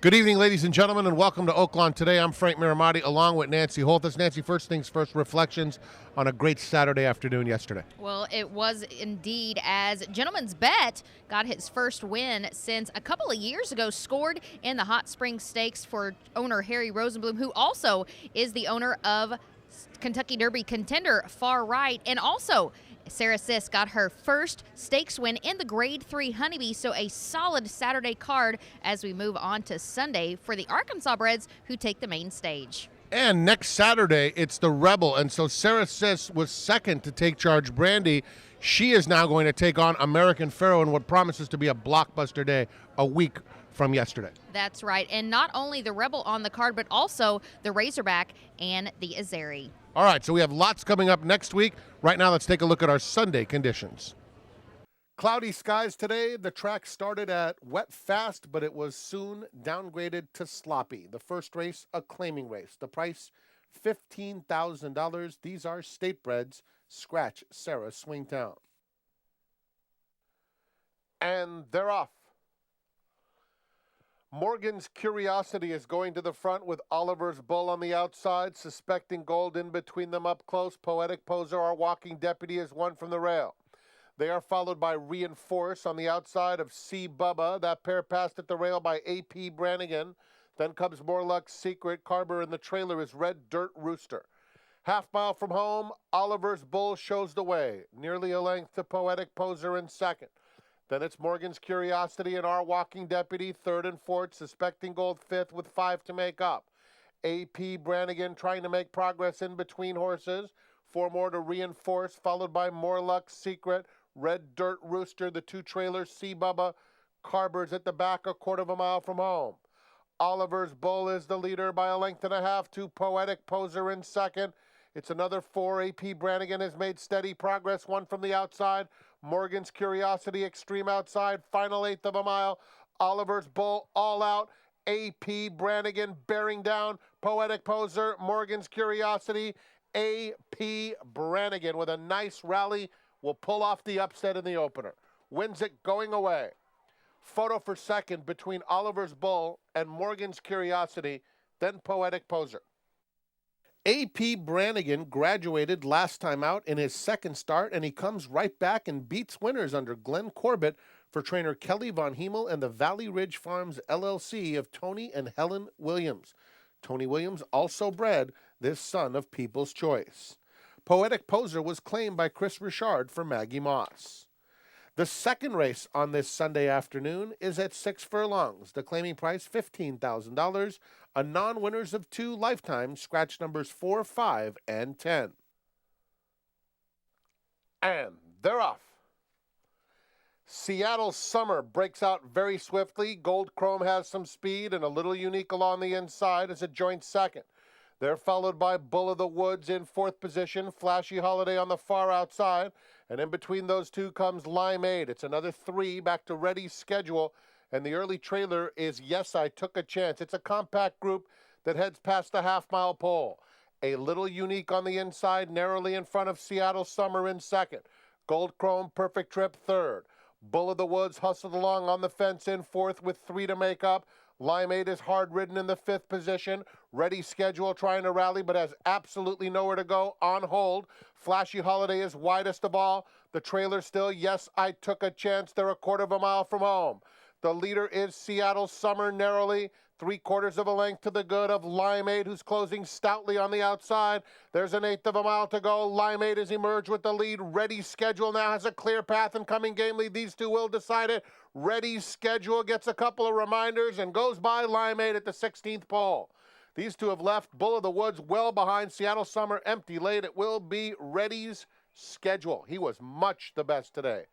Good evening, ladies and gentlemen, and welcome to Oaklawn. Today, I'm Frank Miramati, along with Nancy Holthus. Nancy, first things first, reflections on a great Saturday afternoon yesterday. Well, it was indeed, as Gentleman's Bet got his first win since a couple of years ago, scored in the Hot Springs Stakes for owner Harry Rosenblum, who also is the owner of Kentucky Derby contender Far Right, and also Sarah Sis got her first stakes win in the Grade 3 Honeybee, so a solid Saturday card as we move on to Sunday for the Arkansas-Breds, who take the main stage. And next Saturday, it's the Rebel, and so Sarah Sis was second to take charge. Brandy, she is now going to take on American Pharaoh in what promises to be a blockbuster day a week from yesterday. That's right, and not only the Rebel on the card, but also the Razorback and the Azeri. All right, so we have lots coming up next week. Right now, let's take a look at our Sunday conditions. Cloudy skies today. The track started at wet fast, but it was soon downgraded to sloppy. The first race, a claiming race. The price, $15,000. These are state breds. Scratch Sarah Swingtown. And they're off. Morgan's Curiosity is going to the front with Oliver's Bull on the outside. Suspecting Gold in between them up close. Poetic Poser, our walking deputy, is one from the rail. They are followed by Reinforce on the outside of C. Bubba. That pair passed at the rail by A.P. Brannigan. Then comes More Luck Secret. Carver in the trailer is Red Dirt Rooster. Half mile from home, Oliver's Bull shows the way. Nearly a length to Poetic Poser in second. Then it's Morgan's Curiosity and Our Walking Deputy, third and fourth. Suspecting Gold fifth with 5 to make up. A.P. Brannigan trying to make progress in between horses. 4 more to Reinforce, followed by More Luck Secret, Red Dirt Rooster, the 2 trailers, C. Bubba. Carber's at the back, a quarter of a mile from home. Oliver's Bull is the leader by a length and a half to Poetic Poser in second. It's another 4. A.P. Brannigan has made steady progress, 1 from the outside. Morgan's Curiosity extreme outside, final 1/8 of a mile. Oliver's Bull all out. A.P. Brannigan bearing down Poetic Poser, Morgan's Curiosity. A.P. Brannigan with a nice rally will pull off the upset in the opener. Wins it going away. Photo for second between Oliver's Bull and Morgan's Curiosity, then Poetic Poser. A.P. Brannigan graduated last time out in his second start, and he comes right back and beats winners under Glenn Corbett for trainer Kelly Von Hemel and the Valley Ridge Farms LLC of Tony and Helen Williams. Tony Williams also bred this son of People's Choice. Poetic Poser was claimed by Chris Richard for Maggie Moss. The second race on this Sunday afternoon is at 6 furlongs. The claiming price, $15,000. A non-winners of 2 lifetime, scratch numbers 4, 5, and 10. And they're off. Seattle Summer breaks out very swiftly. Gold Chrome has some speed and a little unique along the inside as a joint second. They're followed by Bull of the Woods in 4th position, Flashy Holiday on the far outside, and in between those 2 comes Limeade. It's another 3 back to Ready's Schedule, and the early trailer is Yes, I Took a Chance. It's a compact group that heads past the half-mile pole. A little unique on the inside, narrowly in front of Seattle Summer in second. Gold Chrome, Perfect Trip, third. Bull of the Woods hustled along on the fence in 4th with 3 to make up. Limeade is hard-ridden in the 5th position. Ready Schedule trying to rally, but has absolutely nowhere to go. On hold. Flashy Holiday is widest of all. The trailer still, Yes, I Took a Chance. They're a quarter of a mile from home. The leader is Seattle Summer narrowly. 3/4 of a length to the good of Limeade, who's closing stoutly on the outside. There's an 1/8 of a mile to go. Limeade has emerged with the lead. Ready Schedule now has a clear path and coming gamely. These 2 will decide it. Ready Schedule gets a couple of reminders and goes by Limeade at the 16th pole. These 2 have left Bull of the Woods well behind. Seattle Summer empty late. It will be Ready's Schedule. He was much the best today.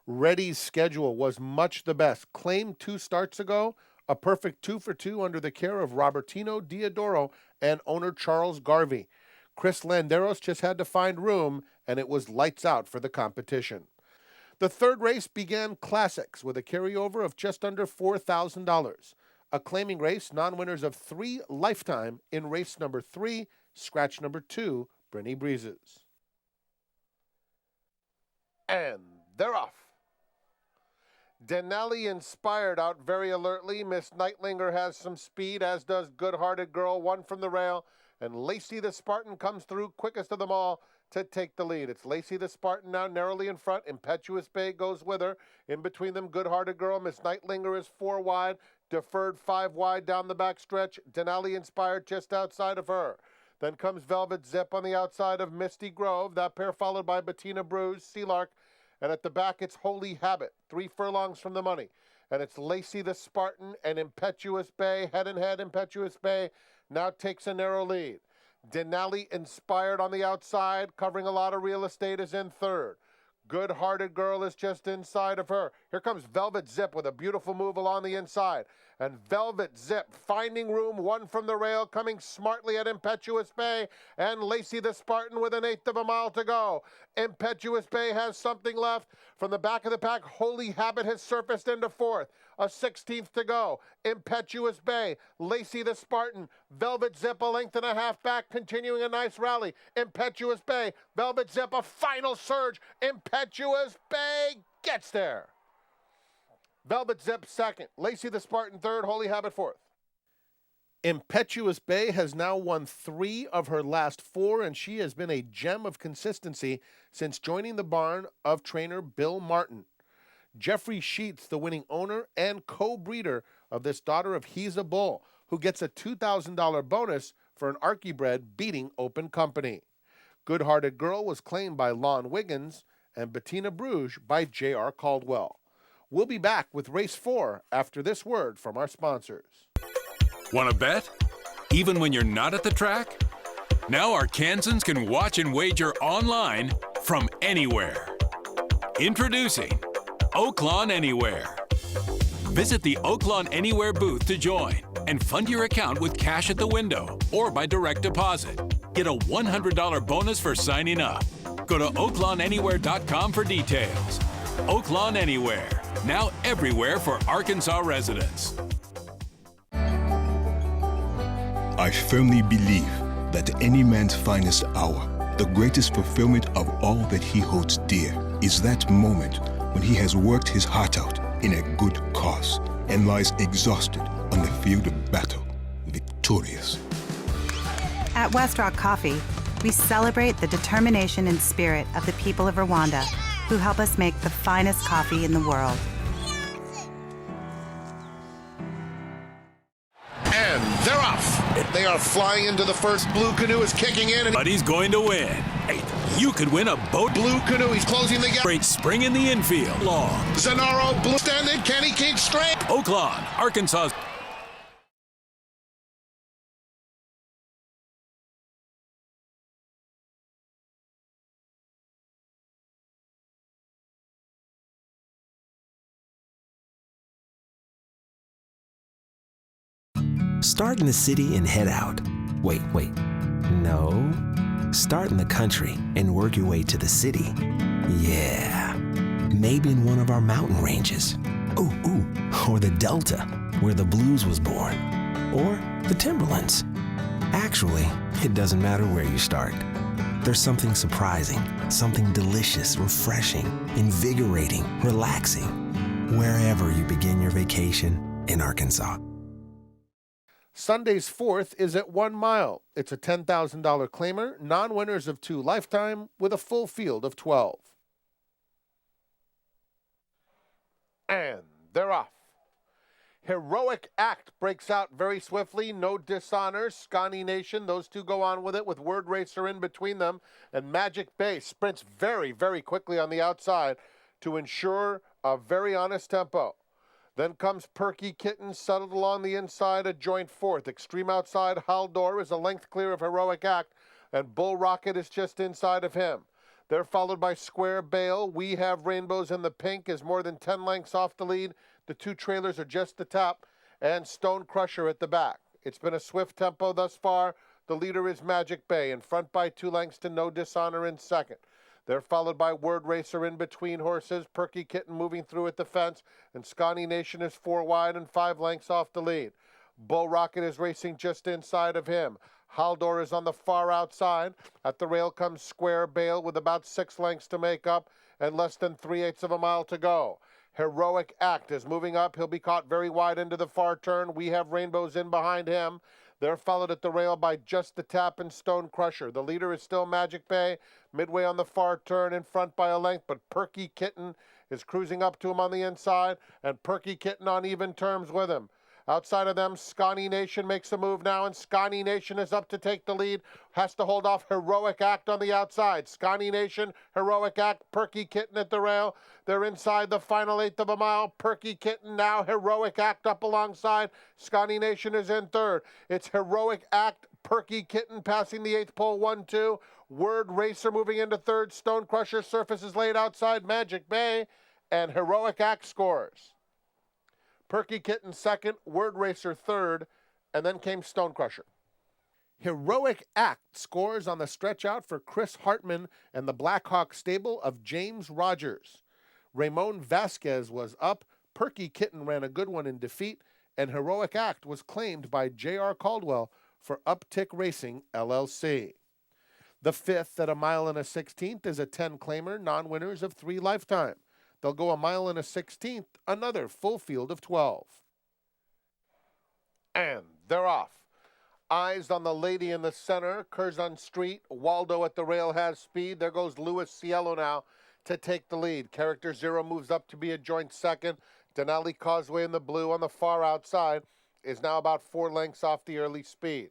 Ready's Schedule was much the best. Claimed 2 starts ago, a perfect 2 for 2 under the care of Robertino Diodoro and owner Charles Garvey. Chris Landeros just had to find room, and it was lights out for the competition. The third race began classics with a carryover of just under $4,000. A claiming race, non-winners of 3 lifetime in race number 3, scratch number 2, Brittany Breezes. And they're off. Denali inspired out very alertly. Miss Nightlinger has some speed, as does Good-Hearted Girl, one from the rail. And Lacey the Spartan comes through quickest of them all to take the lead. It's Lacey the Spartan now narrowly in front. Impetuous Bay goes with her. In between them, Good-Hearted Girl. Miss Nightlinger is 4 wide. Deferred 5 wide down the back stretch. Denali inspired just outside of her. Then comes Velvet Zip on the outside of Misty Grove. That pair followed by Bettina, Sealark. And at the back, it's Holy Habit, 3 furlongs from the money. And it's Lacey the Spartan and Impetuous Bay. Head and head, Impetuous Bay now takes a narrow lead. Denali inspired on the outside, covering a lot of real estate, is in third. Good-Hearted Girl is just inside of her. Here comes Velvet Zip with a beautiful move along the inside. And Velvet Zip finding room, one from the rail, coming smartly at Impetuous Bay. And Lacey the Spartan with 1/8 of a mile to go. Impetuous Bay has something left. From the back of the pack, Holy Habit has surfaced into fourth. A 16th to go. Impetuous Bay, Lacey the Spartan, Velvet Zip a length and a half back, continuing a nice rally. Impetuous Bay, Velvet Zip, a final surge. Impetuous Bay gets there. Velvet Zip second, Lacey the Spartan third, Holy Habit fourth. Impetuous Bay has now won 3 of her last 4, and she has been a gem of consistency since joining the barn of trainer Bill Martin. Jeffrey Sheets, the winning owner and co-breeder of this daughter of He's a Bull, who gets a $2,000 bonus for an Arky-bred beating open company. Good-Hearted Girl was claimed by Lon Wiggins and Bettina Brugge by J.R. Caldwell. We'll be back with race 4 after this word from our sponsors. Want to bet? Even when you're not at the track? Now Arkansans can watch and wager online from anywhere. Introducing Oaklawn Anywhere. Visit the Oaklawn Anywhere booth to join and fund your account with cash at the window or by direct deposit. Get a $100 bonus for signing up. Go to oaklawnanywhere.com for details. Oaklawn Anywhere, now everywhere for Arkansas residents. I firmly believe that any man's finest hour, the greatest fulfillment of all that he holds dear, is that moment when he has worked his heart out in a good cause and lies exhausted on the field of battle, victorious. At West Rock Coffee, we celebrate the determination and spirit of the people of Rwanda, who help us make the finest coffee in the world. And they're off. They are flying into the first. Blue Canoe is kicking in. But he's going to win. Hey, you could win a boat. Blue Canoe, he's closing the gap. Great spring in the infield. Long. Zanaro, blue standing. Can he keep straight? Oaklawn, Arkansas. Start in the city and head out. Wait. No. Start in the country and work your way to the city. Yeah. Maybe in one of our mountain ranges. Ooh. Or the Delta, where the blues was born. Or the Timberlands. Actually, it doesn't matter where you start. There's something surprising, something delicious, refreshing, invigorating, relaxing, wherever you begin your vacation in Arkansas. Sunday's 4th is at 1 mile. It's a $10,000 claimer, non-winners of 2 lifetime with a full field of 12. And they're off. Heroic Act breaks out very swiftly. No Dishonor, Sconnie Nation. Those two go on with it with Word Racer in between them. And Magic Bay sprints very, very quickly on the outside to ensure a very honest tempo. Then comes Perky Kitten, settled along the inside, a joint 4th. Extreme outside, Haldor is a length clear of Heroic Act, and Bull Rocket is just inside of him. They're followed by Square Bale. We Have Rainbows in the Pink is more than 10 lengths off the lead. The 2 trailers are just the top, and Stone Crusher at the back. It's been a swift tempo thus far. The leader is Magic Bay, in front by 2 lengths to No Dishonor in second. They're followed by Word Racer in between horses, Perky Kitten moving through at the fence, and Sconnie Nation is 4 wide and 5 lengths off the lead. Bull Rocket is racing just inside of him. Haldor is on the far outside. At the rail comes Square Bale with about 6 lengths to make up and less than 3/8 of a mile to go. Heroic Act is moving up. He'll be caught very wide into the far turn. We have Rainbows in behind him. They're followed at the rail by Just the Tap and Stone Crusher. The leader is still Magic Bay, midway on the far turn, in front by a length, but Perky Kitten is cruising up to him on the inside, and Perky Kitten on even terms with him. Outside of them, Sconnie Nation makes a move now, and Sconnie Nation is up to take the lead. Has to hold off Heroic Act on the outside. Sconnie Nation, Heroic Act, Perky Kitten at the rail. They're inside the final eighth of a mile. Perky Kitten now, Heroic Act up alongside. Sconnie Nation is in third. It's Heroic Act, Perky Kitten passing the eighth pole, 1-2. Word Racer moving into third. Stone Crusher surface is laid outside Magic Bay, and Heroic Act scores. Perky Kitten second, Word Racer third, and then came Stone Crusher. Heroic Act scores on the stretch out for Chris Hartman and the Blackhawk stable of James Rogers. Ramon Vazquez was up, Perky Kitten ran a good one in defeat, and Heroic Act was claimed by J.R. Caldwell for Uptick Racing, LLC. The fifth at 1 1/16 is a 10-claimer, non-winners of 3 lifetime. They'll go 1 1/16, another full field of 12. And they're off. Eyes on the lady in the center, Curzon Street. Waldo at the rail has speed. There goes Luis Cielo now to take the lead. Character Zero moves up to be a joint second. Denali Causeway in the blue on the far outside is now about 4 lengths off the early speed.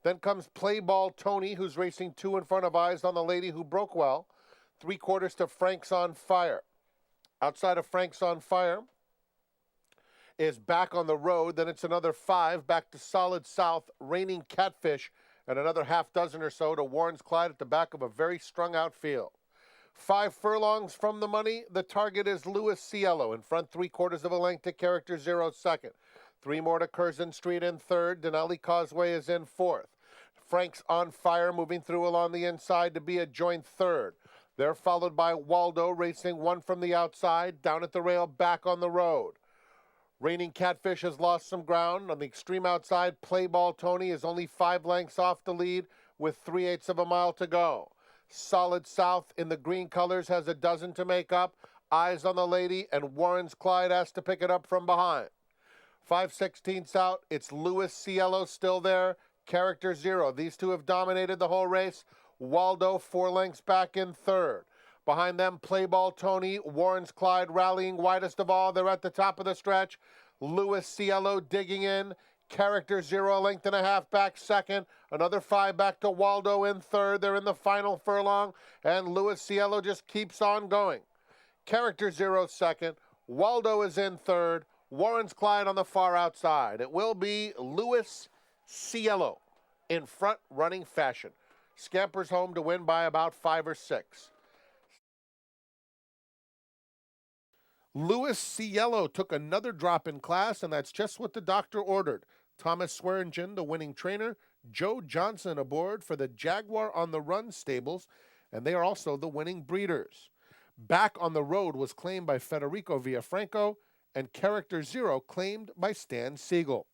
Then comes Play Ball Tony, who's racing 2 in front of Eyes on the lady who broke well. 3/4 to Frank's on Fire. Outside of Frank's on Fire is Back on the Road. Then it's another 5 back to Solid South, Raining Catfish, and another half dozen or so to Warren's Clyde at the back of a very strung out field. 5 furlongs from the money. The target is Luis Cielo in front, 3/4 of a length to Character Zero second. 3 more to Curzon Street in third. Denali Causeway is in fourth. Frank's on Fire moving through along the inside to be a joint third. They're followed by Waldo racing 1 from the outside, down at the rail, Back on the Road. Raining Catfish has lost some ground. On the extreme outside, Play Ball Tony is only 5 lengths off the lead with 3/8 of a mile to go. Solid South in the green colors has a dozen to make up. Eyes on the lady, and Warren's Clyde has to pick it up from behind. 5/16 out, it's Luis Cielo still there. Character Zero. These two have dominated the whole race. Waldo 4 lengths back in third. Behind them, Play Ball Tony, Warren's Clyde rallying widest of all. They're at the top of the stretch. Luis Cielo digging in. Character Zero, 1.5 back second. Another 5 back to Waldo in third. They're in the final furlong, and Luis Cielo just keeps on going. Character Zero second. Waldo is in third. Warren's Clyde on the far outside. It will be Luis Cielo in front running fashion. Scampers home to win by about 5 or 6. Luis Cielo took another drop in class, and that's just what the doctor ordered. Thomas Swearingen, the winning trainer, Joe Johnson aboard for the Jaguar on the Run stables, and they are also the winning breeders. Back on the Road was claimed by Federico Villafranco, and Character Zero claimed by Stan Siegel.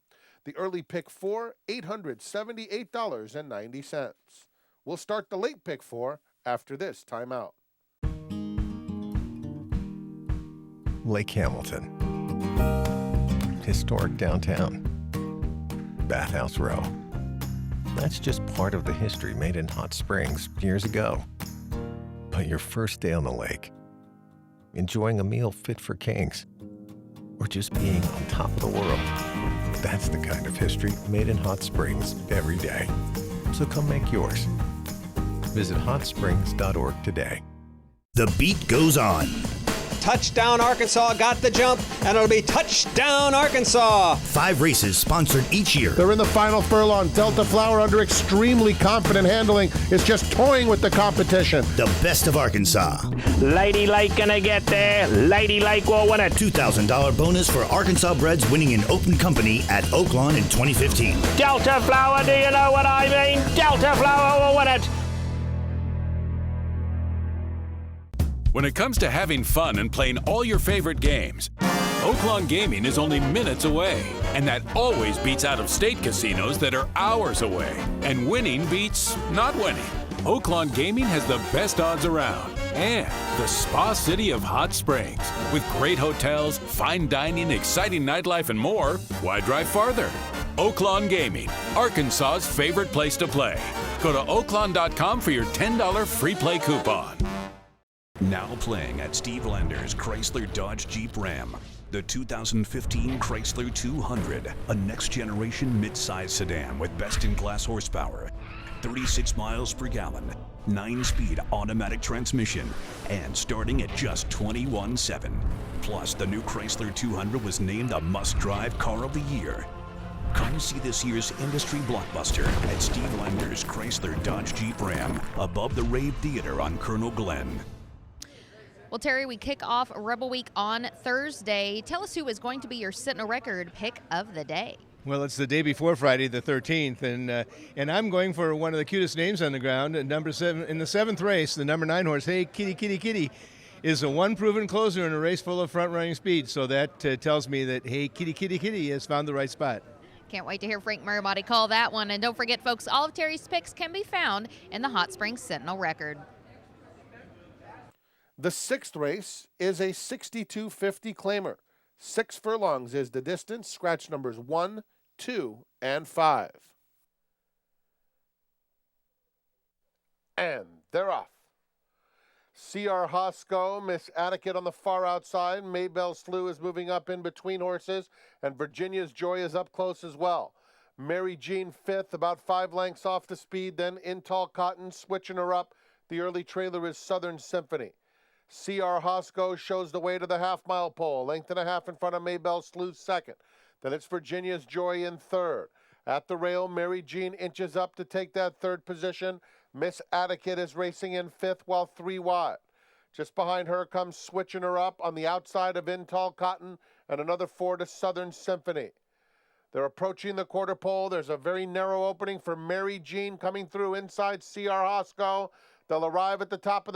The early pick 4, $878.90. We'll start the late pick 4 after this timeout. Lake Hamilton. Historic downtown. Bathhouse Row. That's just part of the history made in Hot Springs years ago. But your first day on the lake, enjoying a meal fit for kings, or just being on top of the world, that's the kind of history made in Hot Springs every day. So come make yours. Visit hotsprings.org today. The beat goes on. Touchdown Arkansas got the jump, and it'll be Touchdown Arkansas. 5 races sponsored each year. They're in the final furlong. Delta Flower, under extremely confident handling, is just toying with the competition. The best of Arkansas. Lady Lake gonna get there. Lady Lake will win it. $2,000 bonus for Arkansas-breds winning in open company at Oaklawn in 2015. Delta Flower, do you know what I mean? Delta Flower will win it. When it comes to having fun and playing all your favorite games, Oaklawn Gaming is only minutes away, and that always beats out-of-state casinos that are hours away. And winning beats not winning. Oaklawn Gaming has the best odds around. and the spa city of Hot Springs. With great hotels, fine dining, exciting nightlife, and more, why drive farther? Oaklawn Gaming, Arkansas's favorite place to play. Go to oaklawn.com for your $10 free play coupon. Now playing at Steve Lander's Chrysler Dodge Jeep Ram. The 2015 Chrysler 200, a next-generation mid-size sedan with best-in-class horsepower, 36 miles per gallon, 9-speed automatic transmission, and starting at just $21,700. Plus, the new Chrysler 200 was named a must-drive car of the year. Come see this year's industry blockbuster at Steve Lander's Chrysler Dodge Jeep Ram, above the Rave Theater on Colonel Glenn. Well, Terry, we kick off Rebel Week on Thursday. Tell us who is going to be your Sentinel Record pick of the day. Well, it's the day before Friday, the 13th, and I'm going for one of the cutest names on the ground. Number 7 in the 7th race, the number 9 horse, Hey Kitty Kitty Kitty, is a one-proven closer in a race full of front-running speed. So that tells me that Hey Kitty Kitty Kitty has found the right spot. Can't wait to hear Frank Marimati call that one. And don't forget, folks, all of Terry's picks can be found in the Hot Springs Sentinel Record. The 6th race is a 6250 claimer. 6 furlongs is the distance. Scratch numbers 1, 2, and 5. And they're off. C.R. Hosco, Miss Atticus on the far outside. Maybelle Slew is moving up in between horses, and Virginia's Joy is up close as well. Mary Jean 5th, about 5 lengths off the speed. Then In Tall Cotton, switching her up. The early trailer is Southern Symphony. C.R. Hosco shows the way to the half-mile pole, length and a half in front of Maybelle Sleuth second. Then it's Virginia's Joy in third. At the rail, Mary Jean inches up to take that third position. Miss Atticus is racing in 5th while 3 wide. Just behind her comes switching her up on the outside of In Tall Cotton, and another 4 to Southern Symphony. They're approaching the quarter pole. There's a very narrow opening for Mary Jean coming through inside C.R. Hosco. They'll arrive at the top of the